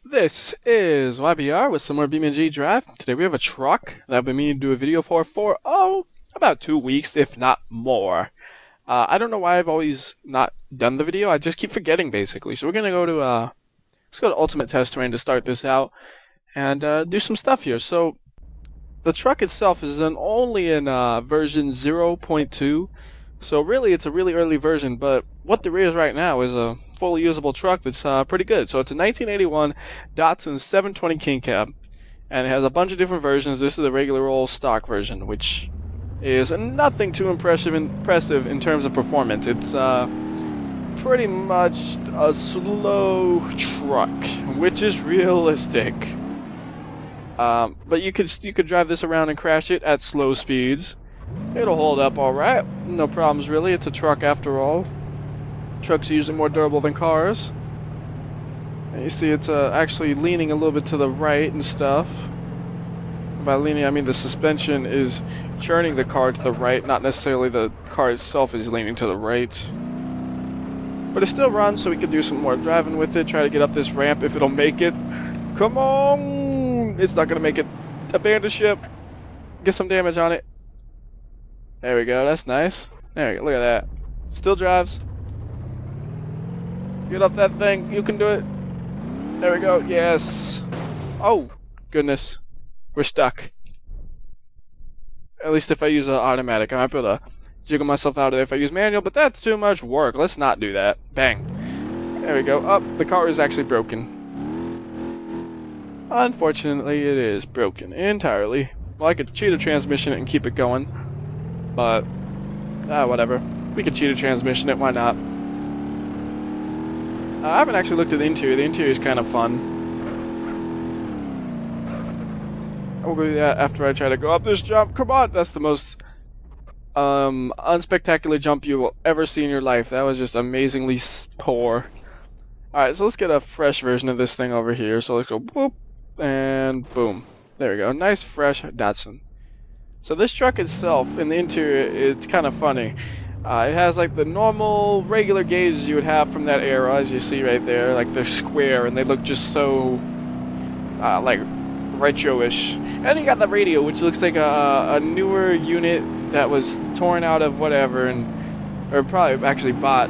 This is WhyBeAre with some more BeamNG.drive. Today we have a truck that I've been meaning to do a video for about 2 weeks, if not more. I don't know why I've always not done the video. I just keep forgetting, basically. So we're gonna go to let's go to Ultimate Test Terrain to start this out and do some stuff here. So the truck itself is only in version 0.2. So really, it's a really early version, but what there is right now is a fully usable truck that's pretty good. So it's a 1981 Datsun 720 King Cab, and it has a bunch of different versions. This is the regular old stock version, which is nothing too impressive in terms of performance. It's pretty much a slow truck, which is realistic. But you could drive this around and crash it at slow speeds. It'll hold up alright. No problems really. It's a truck after all. Trucks are usually more durable than cars. And you see it's actually leaning a little bit to the right and stuff. By leaning, I mean the suspension is churning the car to the right, not necessarily the car itself is leaning to the right. But it still runs, so we could do some more driving with it, try to get up this ramp if it'll make it. Come on! It's not going to make it. Abandon ship. Get some damage on it. There we go, that's nice. There we go, look at that. Still drives. Get up that thing, you can do it. There we go, yes. Oh, goodness. We're stuck. At least if I use an automatic. I might be able to jiggle myself out of there if I use manual, but that's too much work. Let's not do that. Bang. There we go. Oh, the car is actually broken. Unfortunately, it is broken entirely. Well, I could cheat a transmission and keep it going. But, whatever. We could cheat a transmission it, why not? I haven't actually looked at the interior. The interior is kind of fun. I'll do that after I try to go up this jump. Come on! That's the most unspectacular jump you will ever see in your life. That was just amazingly poor. Alright, so let's get a fresh version of this thing over here. So let's go boop, and boom. There we go. Nice, fresh Datsun. So this truck itself, in the interior, it's kind of funny. It has like the normal, regular gauges you would have from that era, as you see right there. Like they're square and they look just so, like, retro-ish. And you got the radio, which looks like a newer unit that was torn out of whatever, or probably actually bought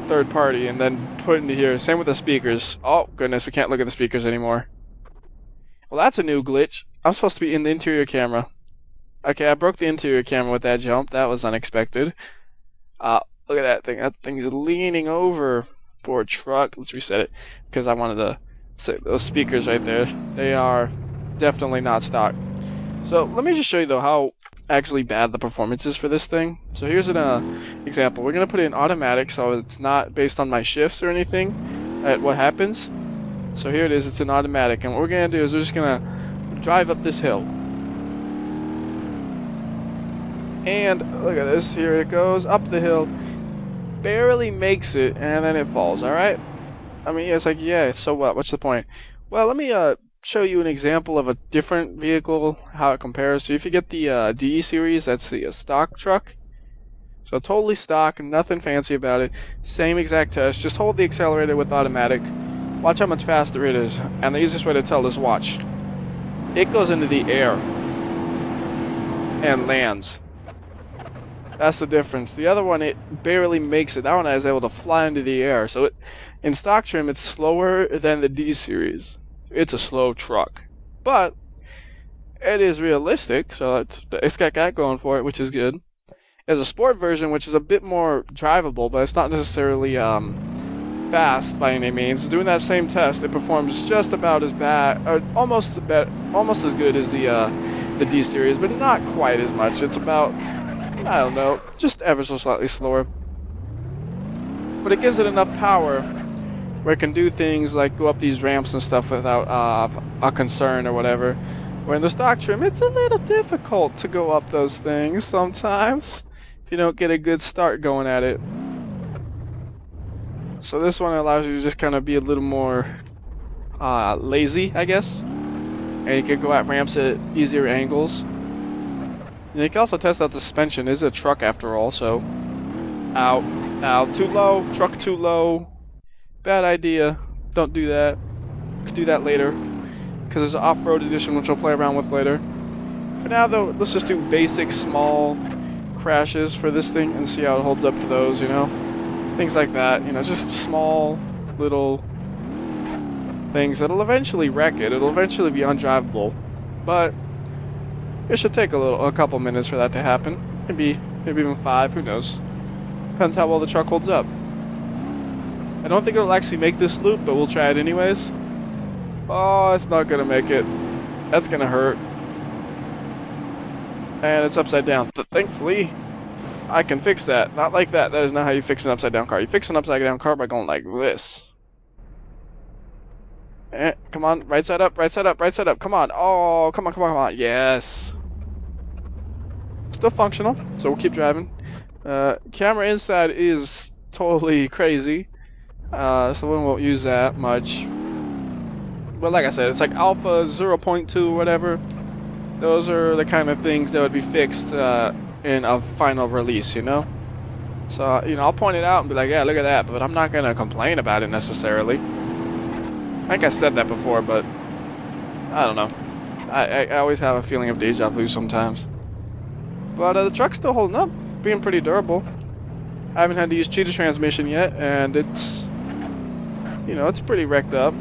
third party and then put into here. Same with the speakers. Oh goodness, we can't look at the speakers anymore. Well, that's a new glitch. I'm supposed to be in the interior camera. Okay, I broke the interior camera with that jump. That was unexpected. Look at that thing. That thing's leaning over for a truck. Let's reset it because I wanted to say those speakers right there. They are definitely not stock. So let me just show you though how actually bad the performance is for this thing. So here's an example. We're gonna put it in automatic, so it's not based on my shifts or anything at what happens. So here it is. It's in automatic, and what we're gonna do is we're just gonna drive up this hill. And look at this, here it goes, up the hill, barely makes it, and then it falls, alright? I mean, it's like, yeah, so what, what's the point? Well, let me show you an example of a different vehicle, how it compares. So if you get the DE series, that's the stock truck. So totally stock, nothing fancy about it, same exact test, just hold the accelerator with automatic, watch how much faster it is, and the easiest way to tell is watch. It goes into the air and lands. That's the difference. The other one, it barely makes it. That one I was able to fly into the air. So in stock trim, it's slower than the D series. It's a slow truck, but it is realistic. So it's got that going for it, which is good. There's a sport version, which is a bit more drivable, but it's not necessarily fast by any means. Doing that same test, it performs just about as bad, or almost as good as the D series, but not quite as much. It's about, I don't know, just ever so slightly slower. But it gives it enough power where it can do things like go up these ramps and stuff without a concern or whatever. Where in the stock trim, it's a little difficult to go up those things sometimes if you don't get a good start going at it. So this one allows you to just kind of be a little more lazy, I guess. And you can go at ramps at easier angles. You can also test out the suspension. It's a truck after all, so... Ow. Too low. Truck too low. Bad idea. Don't do that. Could do that later, because there's an off-road edition which I'll play around with later. For now, though, let's just do basic small crashes for this thing and see how it holds up for those, you know? Things like that, you know, just small little things that'll eventually wreck it. It'll eventually be undrivable, but it should take a couple minutes for that to happen. Maybe even 5, who knows? Depends how well the truck holds up. I don't think it'll actually make this loop, but we'll try it anyways. Oh, it's not gonna make it. That's gonna hurt. And it's upside down. Thankfully, I can fix that. Not like that. That is not how you fix an upside down car. You fix an upside down car by going like this. Come on, right side up, right side up, right side up. Come on. Oh, come on, come on, come on. Yes. Still functional, so we'll keep driving. Camera inside is totally crazy, so we won't use that much. But like I said, it's like alpha 0.2 or whatever. Those are the kind of things that would be fixed in a final release, you know? So, you know, I'll point it out and be like, yeah, look at that, but I'm not going to complain about it necessarily. I think I said that before, but I don't know. I always have a feeling of deja vu sometimes. But the truck's still holding up, being pretty durable. I haven't had to use cheetah transmission yet, and it's, you know, it's pretty wrecked up.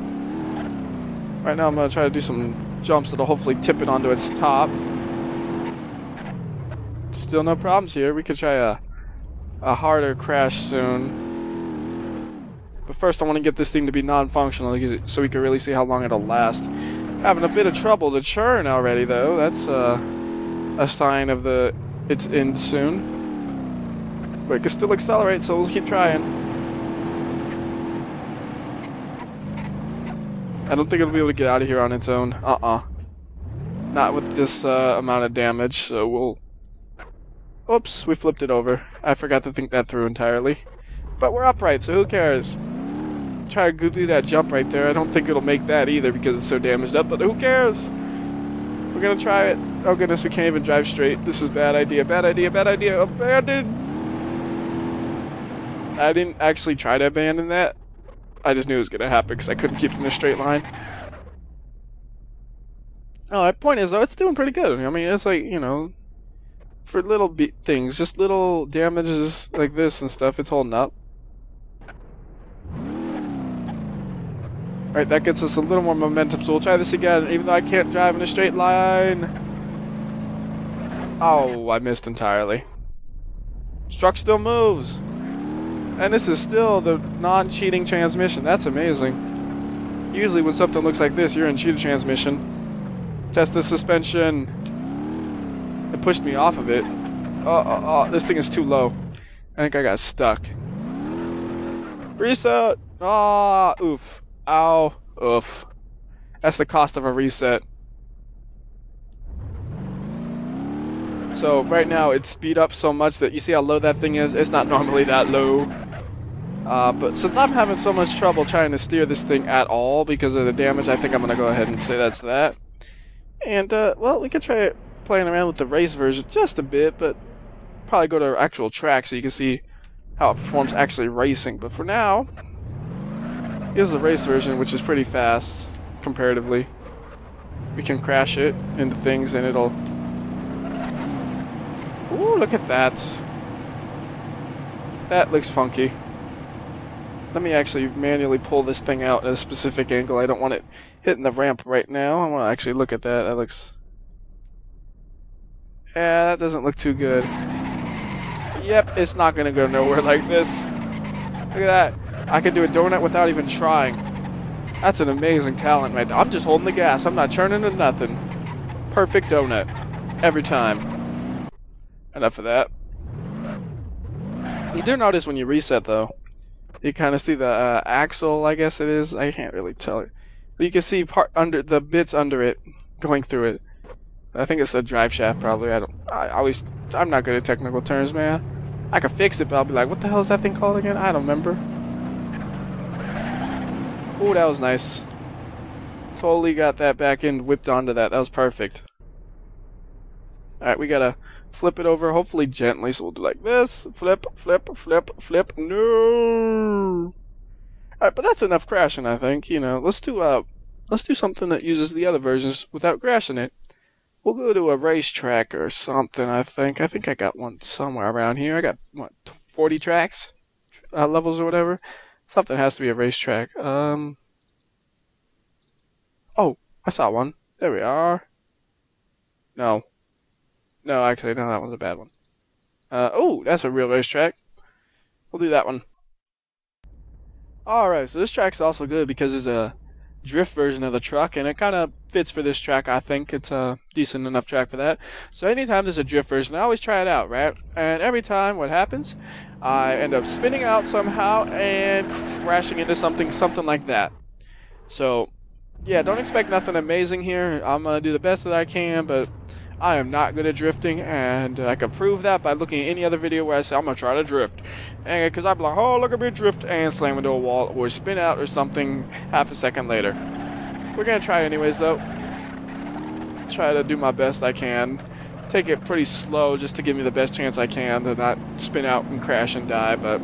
Right now I'm going to try to do some jumps that'll hopefully tip it onto its top. Still no problems here. We could try a harder crash soon. But first I want to get this thing to be non-functional so we can really see how long it'll last. Having a bit of trouble to churn already though. That's a sign of its end soon. But it can still accelerate, so we'll keep trying. I don't think it'll be able to get out of here on its own. Not with this amount of damage, so we'll... Oops, we flipped it over. I forgot to think that through entirely. But we're upright, so who cares? Try to do that jump right there. I don't think it'll make that either because it's so damaged up, but who cares? We're gonna try it. Oh goodness, we can't even drive straight. This is bad idea, bad idea, bad idea. Abandoned! I didn't actually try to abandon that. I just knew it was going to happen because I couldn't keep it in a straight line. Oh, my point is, though, it's doing pretty good. I mean, it's like, you know, for little things, just little damages like this and stuff, it's holding up. Alright, that gets us a little more momentum, so we'll try this again, even though I can't drive in a straight line. Oh, I missed entirely. Truck still moves. And this is still the non-cheating transmission. That's amazing. Usually when something looks like this, you're in cheater transmission. Test the suspension. It pushed me off of it. Oh, this thing is too low. I think I got stuck. Reset! Ah, oof. Ow. Oof. That's the cost of a reset. So right now it's speed up so much that you see how low that thing is? It's not normally that low. But since I'm having so much trouble trying to steer this thing at all because of the damage, I think I'm going to go ahead and say that's that. And, well, we could try playing around with the race version just a bit, but probably go to actual track so you can see how it performs actually racing. But for now, here's the race version, which is pretty fast, comparatively. We can crash it into things and it'll... Ooh, look at that. That looks funky. Let me actually manually pull this thing out at a specific angle. I don't want it hitting the ramp right now. I want to actually look at that. That looks... Yeah, that doesn't look too good. Yep, it's not going to go nowhere like this. Look at that. I can do a donut without even trying. That's an amazing talent right there. I'm just holding the gas. I'm not churning to nothing. Perfect donut. Every time. Enough of that. You do notice when you reset, though, you kind of see the axle, I guess it is. I can't really tell it. But you can see the bits under it going through it. I think it's the drive shaft, probably. I'm not good at technical terms, man. I could fix it, but I'll be like, what the hell is that thing called again? I don't remember. Ooh, that was nice. Totally got that back end whipped onto that. That was perfect. Alright, we gotta flip it over, hopefully gently, so we'll do like this. Flip, flip, flip, flip. No! Alright, but that's enough crashing, I think. You know, let's do let's do something that uses the other versions without crashing it. We'll go to a racetrack or something, I think. I think I got one somewhere around here. I got, what, 40 tracks? Levels or whatever? Something has to be a racetrack. Oh, I saw one. There we are. No. No, actually, no, that one's a bad one. Oh, that's a real racetrack. We'll do that one. Alright, so this track's also good because there's a drift version of the truck, and it kind of fits for this track. I think it's a decent enough track for that. So anytime there's a drift version, I always try it out, right? And every time, what happens? I end up spinning out somehow and crashing into something like that. So, yeah, don't expect nothing amazing here. I'm going to do the best that I can, but I am not good at drifting, and I can prove that by looking at any other video where I say I'm going to try to drift. And because I'm like, oh, look at me drift, and slam into a wall, or spin out or something half a second later. We're going to try anyways, though. Try to do my best I can. Take it pretty slow just to give me the best chance I can to not spin out and crash and die, but...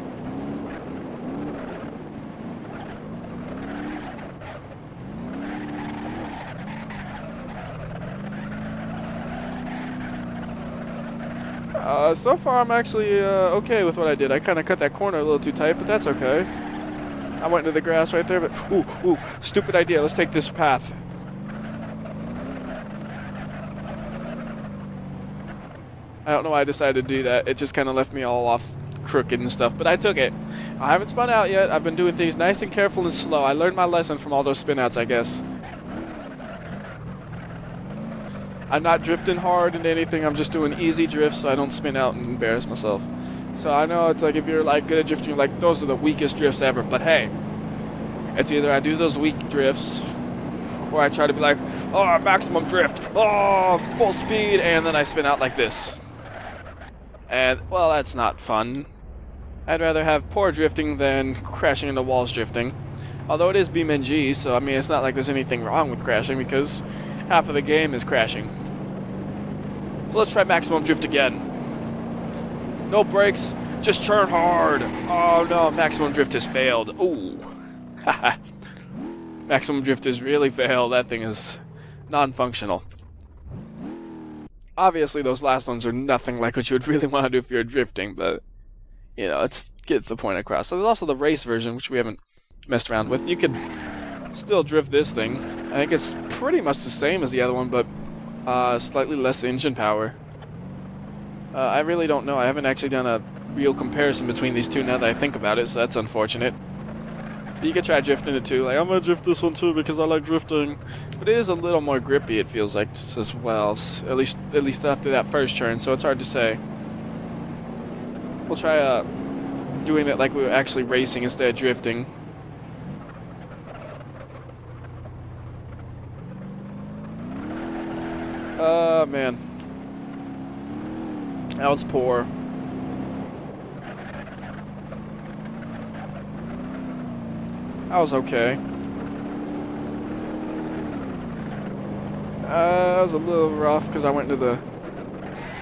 so far I'm actually okay with what I did. I kind of cut that corner a little too tight, but that's okay. I went into the grass right there, but ooh, stupid idea. Let's take this path. I don't know why I decided to do that. It just kind of left me all off crooked and stuff, but I took it. I haven't spun out yet. I've been doing things nice and careful and slow. I learned my lesson from all those spin outs, I guess. I'm not drifting hard into anything. I'm just doing easy drifts so I don't spin out and embarrass myself. So I know it's like if you're like good at drifting, you're like, those are the weakest drifts ever. But hey, it's either I do those weak drifts or I try to be like, oh, maximum drift, oh, full speed, and then I spin out like this. And, well, that's not fun. I'd rather have poor drifting than crashing into walls drifting. Although it is BeamNG, so I mean, it's not like there's anything wrong with crashing because half of the game is crashing. So let's try maximum drift again. No brakes, just churn hard. Oh no, maximum drift has failed. Ooh. Haha. Maximum drift has really failed. That thing is non-functional. Obviously those last ones are nothing like what you would really want to do if you're drifting, but you know, it gets the point across. So there's also the race version, which we haven't messed around with. You could still drift this thing. I think it's pretty much the same as the other one, but slightly less engine power. I really don't know. I haven't actually done a real comparison between these two now that I think about it, so that's unfortunate. But you could try drifting it too. Like, I'm gonna drift this one too because I like drifting. But it is a little more grippy, it feels like, as well. At least after that first turn, so it's hard to say. We'll try doing it like we were actually racing instead of drifting. Man. That was poor. That was okay. That was a little rough because I went into the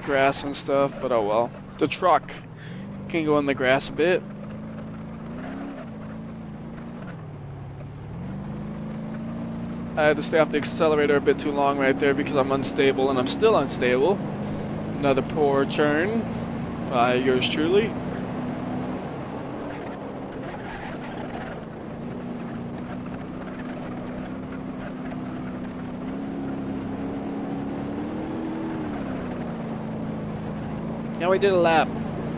grass and stuff, but oh well. The truck can go in the grass a bit. I had to stay off the accelerator a bit too long right there because I'm unstable, and I'm still unstable. Another poor turn by yours truly. Now we did a lap.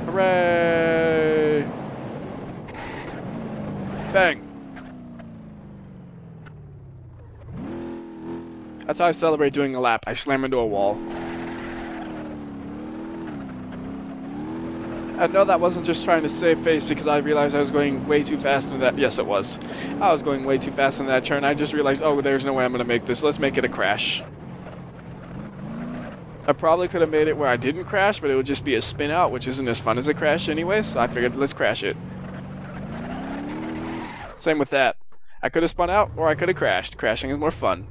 Hooray! Bang! That's how I celebrate doing a lap. I slam into a wall. I know that wasn't just trying to save face because I realized I was going way too fast in that. Yes, it was. I was going way too fast in that turn. I just realized, oh, there's no way I'm going to make this. Let's make it a crash. I probably could have made it where I didn't crash, but it would just be a spin out, which isn't as fun as a crash anyway, so I figured let's crash it. Same with that. I could have spun out, or I could have crashed. Crashing is more fun.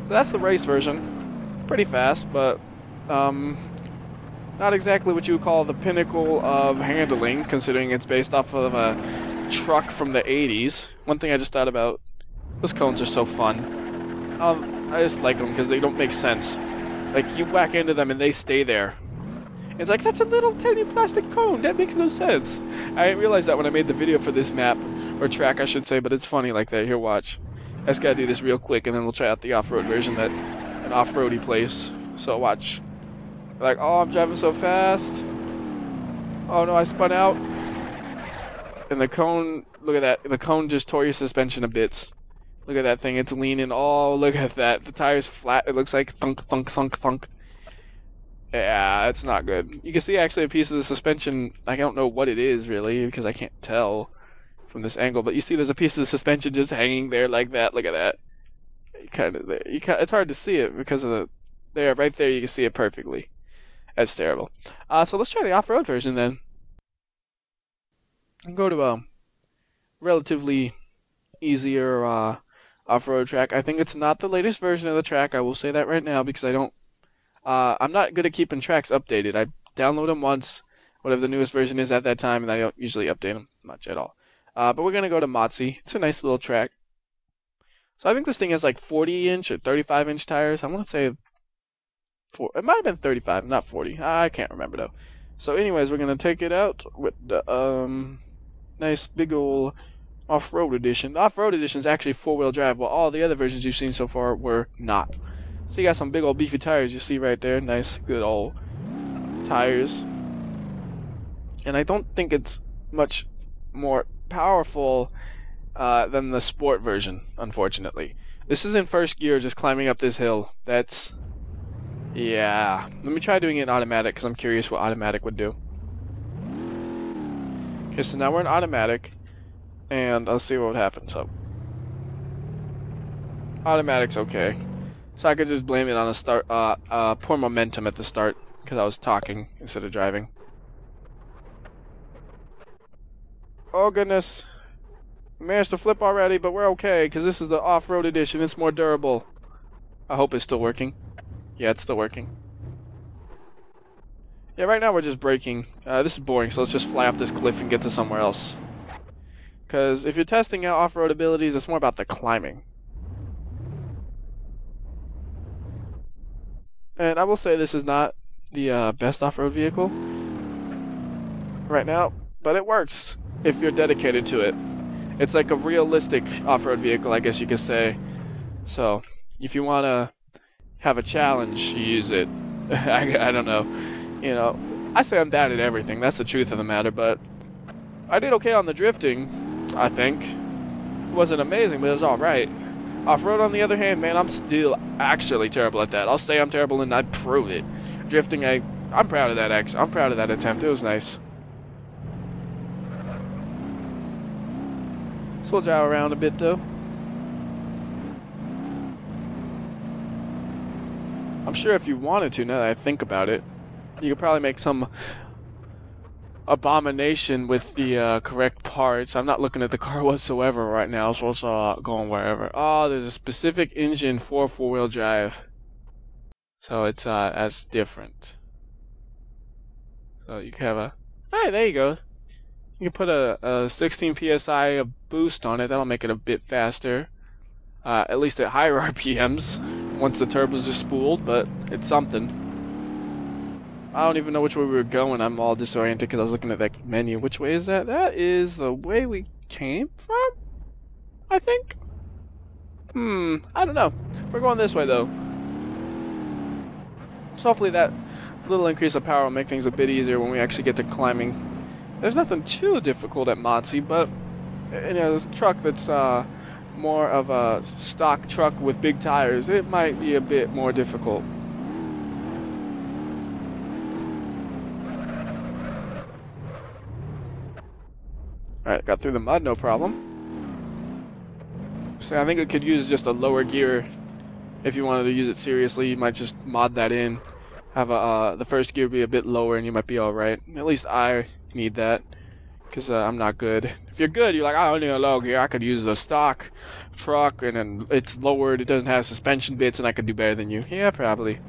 So that's the race version. Pretty fast, but not exactly what you would call the pinnacle of handling, considering it's based off of a truck from the 80s. One thing I just thought about, Those cones are so fun. I just like them because they don't make sense. Like, you whack into them and they stay there. It's like, that's a little tiny plastic cone. That makes no sense. I didn't realize that when I made the video for this map, or track I should say, but it's funny like that. Here, watch. I just gotta do this real quick and then we'll try out the off-road version, that an off-roady place. So watch. Like, oh, I'm driving so fast. Oh no, I spun out. And the cone, look at that. The cone just tore your suspension to bits. Look at that thing, it's leaning. Oh, look at that. The tire's flat. It looks like thunk, thunk, thunk, thunk. Yeah, it's not good. You can see actually a piece of the suspension. I don't know what it is really because I can't tell from this angle. But you see there's a piece of the suspension just hanging there like that. Look at that. It's hard to see it because of the... There, right there, you can see it perfectly. That's terrible. So let's try the off-road version then. And go to a relatively easier off-road track. I think it's not the latest version of the track. I will say that right now because I don't... I'm not good at keeping tracks updated. I download them once, whatever the newest version is at that time, and I don't usually update them much at all. But we're going to go to Motzi. It's a nice little track. So I think this thing has like 40-inch or 35-inch tires. I want to say... It might have been 35, not 40. I can't remember, though. So anyways, we're going to take it out with the nice big ol' off-road edition. The off-road edition is actually four-wheel drive, while all the other versions you've seen so far were not. So you got some big old beefy tires you see right there. Nice, good old tires. And I don't think it's much more powerful than the sport version, unfortunately. This is in first gear, just climbing up this hill. That's... yeah. Let me try doing it in automatic, because I'm curious what automatic would do. Okay, so now we're in automatic. And I'll see what would happen, so... automatic's okay. So I could just blame it on a poor momentum at the start, because I was talking instead of driving. Oh goodness. We managed to flip already, but we're okay, because this is the off-road edition. It's more durable. I hope it's still working. Yeah, it's still working. Yeah, right now we're just braking. This is boring, so let's just fly off this cliff and get to somewhere else. Because if you're testing out off-road abilities, it's more about the climbing. And I will say this is not the best off-road vehicle right now, but it works if you're dedicated to it. It's like a realistic off-road vehicle, I guess you could say. So, if you want to have a challenge, use it. I don't know. You know, I say I'm bad at everything. That's the truth of the matter, but I did okay on the drifting, I think. It wasn't amazing, but it was alright. Off-road, on the other hand, man, I'm still actually terrible at that. I'll say I'm terrible, and I prove it. Drifting, I'm proud of that, actually. I'm proud of that attempt. It was nice. So we'll drive around a bit, though. I'm sure if you wanted to, now that I think about it, you could probably make some abomination with the correct parts. I'm not looking at the car whatsoever right now, so it's going wherever. Oh, there's a specific engine for four-wheel drive. So it's as different. So you can have a... Hey, there you go. You can put a 16 PSI of boost on it. That'll make it a bit faster. At least at higher RPMs. Once the turbos are spooled, but it's something. I don't even know which way we were going. I'm all disoriented because I was looking at that menu. Which way is that? That is the way we came from, I think. I don't know. We're going this way, though. So hopefully that little increase of power will make things a bit easier when we actually get to climbing. There's nothing too difficult at Motzi, but you know, this truck that's more of a stock truck with big tires, it might be a bit more difficult. Alright, got through the mud, no problem. So I think it could use just a lower gear. If you wanted to use it seriously, you might just mod that in. Have the first gear be a bit lower and you might be alright. At least I need that. Because I'm not good. If you're good, you're like, I don't need a low gear. I could use a stock truck and then it's lowered. It doesn't have suspension bits and I could do better than you. Yeah, probably.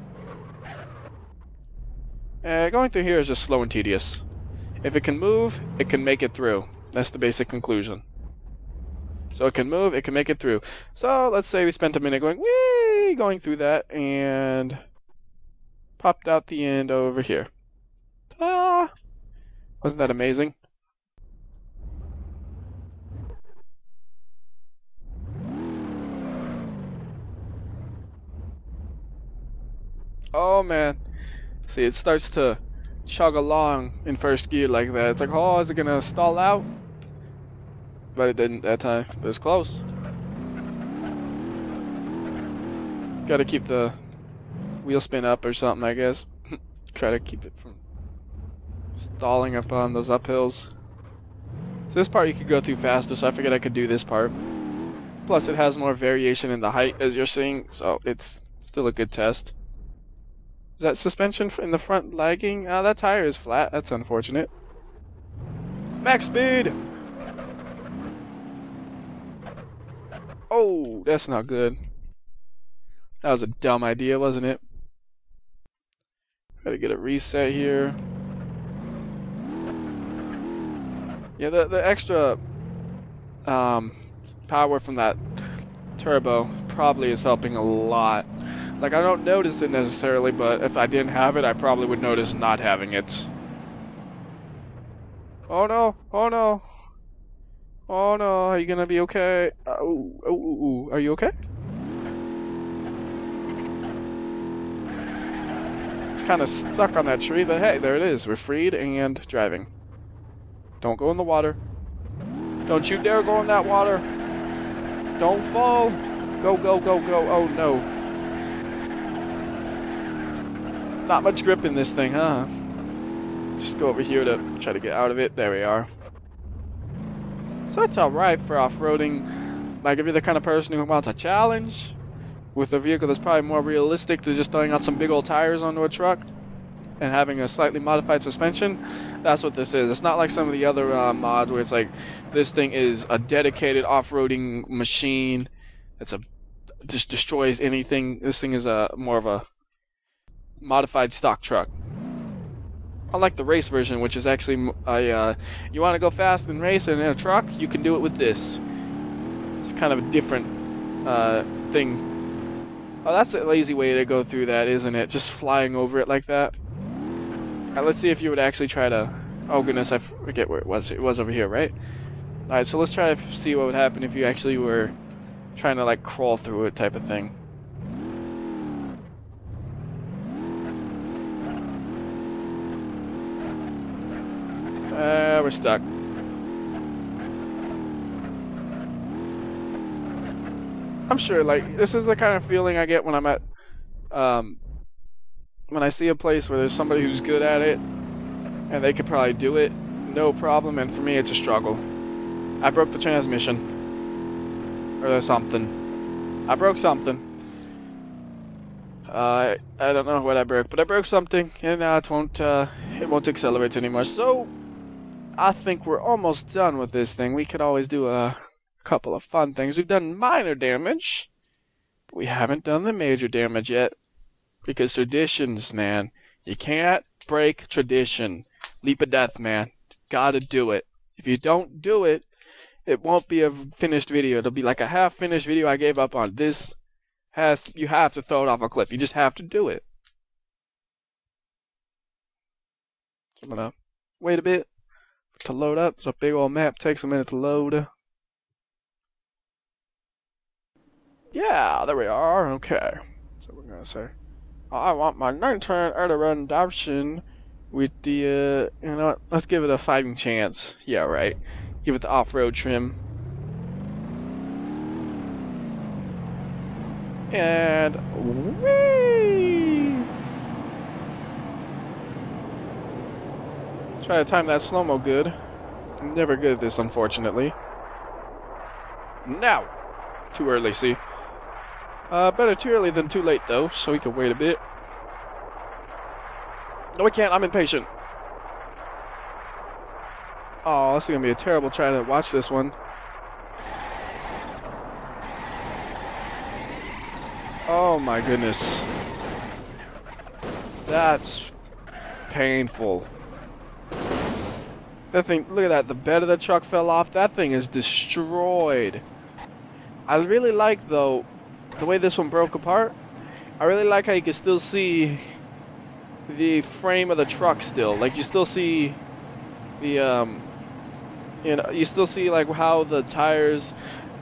Going through here is just slow and tedious. If it can move, it can make it through. That's the basic conclusion. So it can move, it can make it through. So let's say we spent a minute going, whee, going through that, and popped out the end over here. Ta-da! Wasn't that amazing? Oh man. See, it starts to chug along in first gear like that. It's like, oh, is it gonna stall out? But it didn't that time. But it was close. Gotta keep the wheel spin up or something, I guess. Try to keep it from stalling up on those uphills. So this part you could go through faster, so I figured I could do this part. Plus it has more variation in the height as you're seeing, so it's still a good test. Is that suspension in the front lagging? That tire is flat. That's unfortunate. Max speed! Oh, that's not good. That was a dumb idea, wasn't it? Gotta get a reset here. Yeah, the extra power from that turbo probably is helping a lot. Like, I don't notice it necessarily, but if I didn't have it, I probably would notice not having it. Oh no, oh no. Oh no, are you gonna be okay? Are you okay? It's kind of stuck on that tree, but hey, there it is. We're freed and driving. Don't go in the water. Don't you dare go in that water. Don't fall. Go, go, go, go. Oh no. Not much grip in this thing, huh? Just go over here to try to get out of it. There we are. So it's alright for off-roading. Like, if you're the kind of person who wants a challenge with a vehicle that's probably more realistic to just throwing out some big old tires onto a truck and having a slightly modified suspension, that's what this is. It's not like some of the other mods where it's like, this thing is a dedicated off-roading machine. Just destroys anything. This thing is more of a modified stock truck. Unlike the race version, which is actually you want to go fast and race in a truck, you can do it with this. It's kind of a different thing. Oh, that's a lazy way to go through that, isn't it? Just flying over it like that. Alright, let's see if you would actually try to... Oh goodness, I forget where it was. It was over here, right? Alright, so let's try to see what would happen if you actually were trying to like crawl through it type of thing. We're stuck. I'm sure, like, this is the kind of feeling I get when I'm at, when I see a place where there's somebody who's good at it, and they could probably do it, no problem, and for me it's a struggle. I broke the transmission. Or something. I broke something. I don't know what I broke, but I broke something, and now it won't accelerate anymore, so I think we're almost done with this thing. We could always do a couple of fun things. We've done minor damage, but we haven't done the major damage yet. Because traditions, man. You can't break tradition. Leap of death, man. Gotta do it. If you don't do it, it won't be a finished video. It'll be like a half-finished video I gave up on. You have to throw it off a cliff. You just have to do it. So I'm gonna wait a bit to load up. It's a big old map. Takes a minute to load. Yeah, there we are. Okay. So we're gonna say, I want my 1981 Datsun with the, you know what? Let's give it a fighting chance. Yeah, right. Give it the off-road trim. And whee! Try to time that slow-mo good. I'm never good at this, unfortunately. Now! Too early, see? Better too early than too late, though, so we can wait a bit. No, we can't. I'm impatient. Oh, this is going to be a terrible try to watch this one. Oh, my goodness. That's painful. That thing, look at that. The bed of the truck fell off. That thing is destroyed. I really like, though, the way this one broke apart. I really like how you can still see the frame of the truck still. Like, you still see the, you know, you still see, like, how the tires,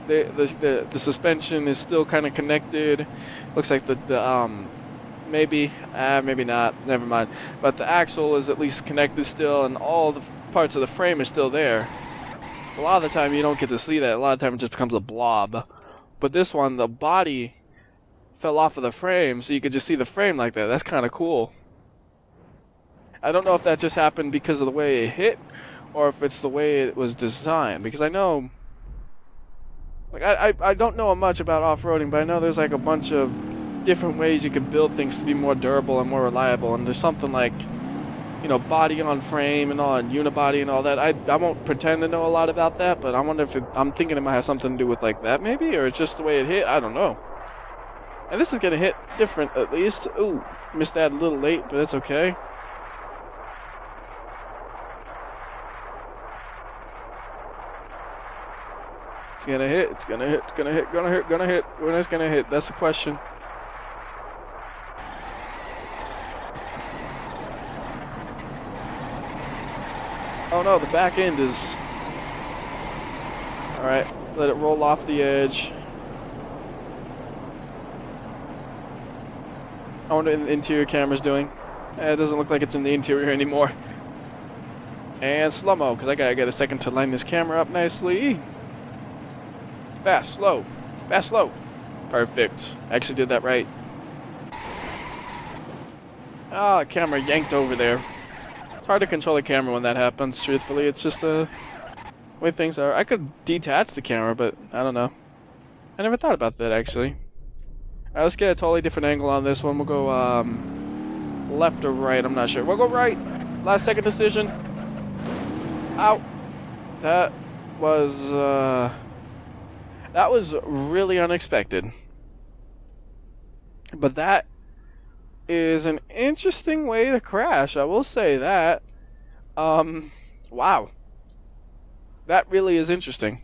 the suspension is still kind of connected. Looks like maybe not, never mind. But the axle is at least connected still, and all the parts of the frame are still there. A lot of the time you don't get to see that. A lot of the time it just becomes a blob. But this one, the body fell off of the frame, so you could just see the frame like that. That's kind of cool. I don't know if that just happened because of the way it hit, or if it's the way it was designed. Because I know, like, I don't know much about off-roading, but I know there's like a bunch of different ways you could build things to be more durable and more reliable. And there's something like, you know, body on frame and all, and unibody and all that. I won't pretend to know a lot about that, but I wonder if I'm thinking it might have something to do with like that maybe, or it's just the way it hit. I don't know. And this is gonna hit different at least. Ooh, missed that a little late, but it's okay. It's gonna hit. It's gonna hit. It's gonna hit. Gonna hit. Gonna hit. When it's gonna hit? That's the question. Oh no, the back end is... Alright, let it roll off the edge. I wonder what the interior camera's doing. It doesn't look like it's in the interior anymore. And slow-mo, because I gotta get a second to line this camera up nicely. Fast, slow. Fast, slow. Perfect. I actually did that right. Ah, the camera yanked over there. It's hard to control the camera when that happens, truthfully. It's just the way things are. I could detach the camera, but I don't know. I never thought about that, actually. Alright, let's get a totally different angle on this one. We'll go left or right, I'm not sure. We'll go right. Last second decision. Ow. That was really unexpected. But that is an interesting way to crash, I will say that. Wow. That really is interesting.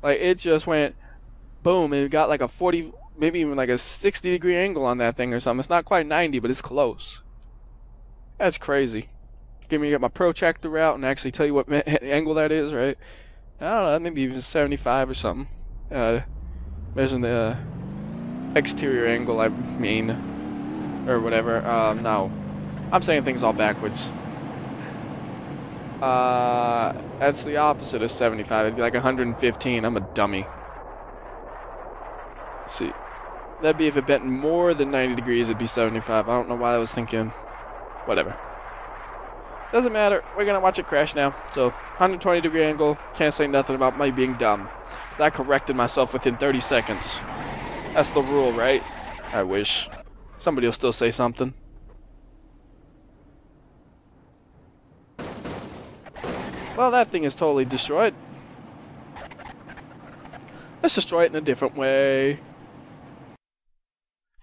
Like, it just went boom, and it got like a 40, maybe even like a 60-degree angle on that thing or something. It's not quite 90, but it's close. That's crazy. Give me get my protractor out and actually tell you what angle that is, right? I don't know, maybe even 75 or something. Measuring the exterior angle, I mean, or whatever. No, I'm saying things all backwards. That's the opposite of 75. It'd be like 115. I'm a dummy. Let's see, that'd be if it bent more than 90 degrees. It'd be 75. I don't know why I was thinking. Whatever. Doesn't matter. We're gonna watch it crash now. So 120-degree angle. Can't say nothing about me being dumb. I corrected myself within 30 seconds. That's the rule, right? I wish. Somebody will still say something. Well, that thing is totally destroyed. Let's destroy it in a different way.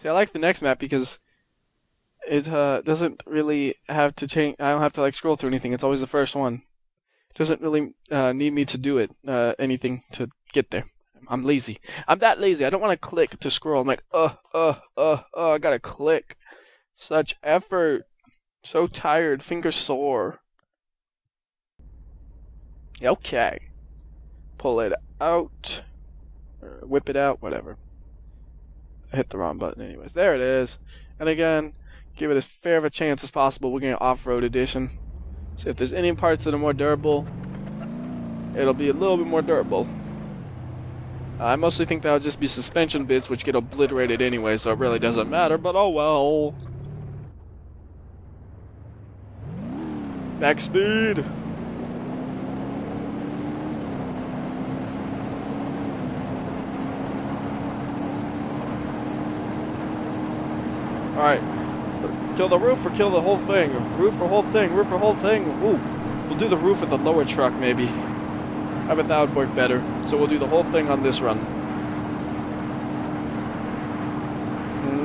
See, I like the next map because it doesn't really have to change. I don't have to like scroll through anything. It's always the first one. It doesn't really need me to do it, anything to get there. I'm lazy. I'm that lazy. I don't want to click to scroll. I'm like, I gotta click. Such effort. So tired. Fingers sore. Okay. Pull it out. Or whip it out. Whatever. I hit the wrong button anyways. There it is. And again, give it as fair of a chance as possible. We're getting off-road edition. So if there's any parts that are more durable, it'll be a little bit more durable. I mostly think that'll just be suspension bits, which get obliterated anyway, so it really doesn't matter, but oh well. Back speed. Alright. Kill the roof or kill the whole thing? Roof or whole thing? Roof or whole thing? Ooh. We'll do the roof with the lower truck, maybe. I bet that would work better. So we'll do the whole thing on this run.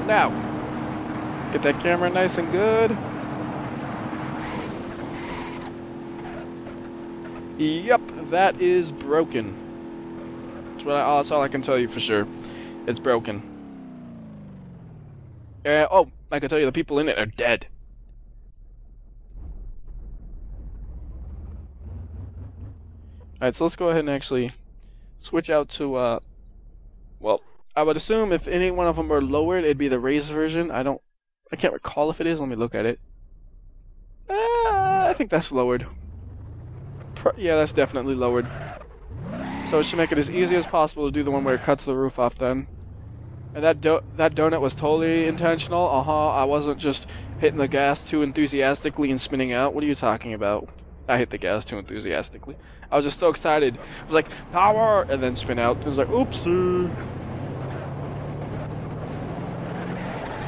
Now. Get that camera nice and good. Yep, that is broken. That's all I can tell you for sure. It's broken. Oh, I can tell you the people in it are dead. Alright, so let's go ahead and actually switch out to, well, I would assume if any one of them are lowered, it'd be the raised version. I can't recall if it is. Let me look at it. I think that's lowered. Yeah, that's definitely lowered. So it should make it as easy as possible to do the one where it cuts the roof off then. And that donut was totally intentional. I wasn't just hitting the gas too enthusiastically and spinning out. What are you talking about? I hit the gas too enthusiastically. I was just so excited. I was like, power! And then spin out. It was like, oopsie.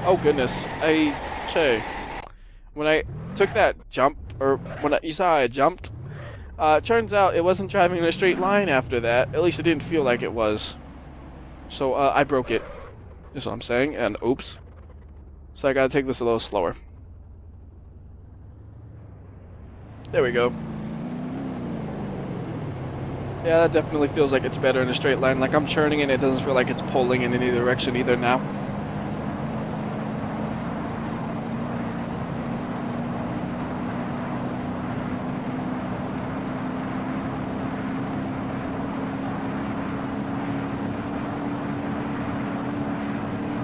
Oh goodness. Okay. When I took that jump, or when you saw I jumped, turns out it wasn't driving in a straight line after that. At least it didn't feel like it was. So I broke it. Is what I'm saying. And oops. So I gotta take this a little slower. There we go. Yeah, that definitely feels like it's better in a straight line. Like I'm churning and it doesn't feel like it's pulling in any direction either now.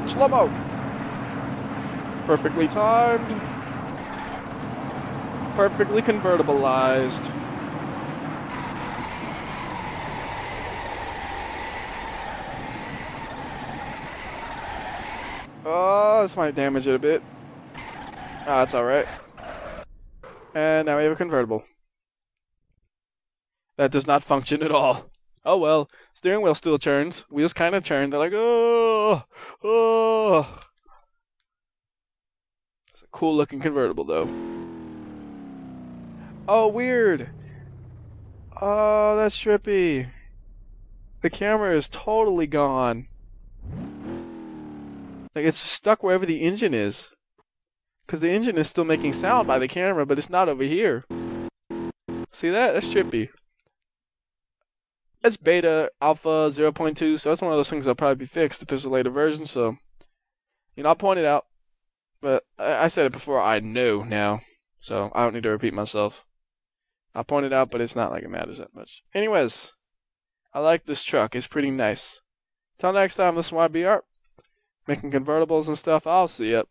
Slow-mo! Perfectly timed. Perfectly convertibilized. Oh, this might damage it a bit. Ah, that's alright. And now we have a convertible. That does not function at all. Oh well, steering wheel still churns. Wheels kind of churn. They're like, oh, oh. It's a cool looking convertible though. Oh, weird. Oh, that's trippy. The camera is totally gone. Like it's stuck wherever the engine is. Because the engine is still making sound by the camera, but it's not over here. See that? That's trippy. It's beta, alpha, 0.2, so that's one of those things that'll probably be fixed if there's a later version, so... You know, I'll point it out. But I said it before, I know now. So I don't need to repeat myself. I'll point it out, but it's not like it matters that much. Anyways, I like this truck. It's pretty nice. Till next time, this is WhyBeAre. Making convertibles and stuff. I'll see ya.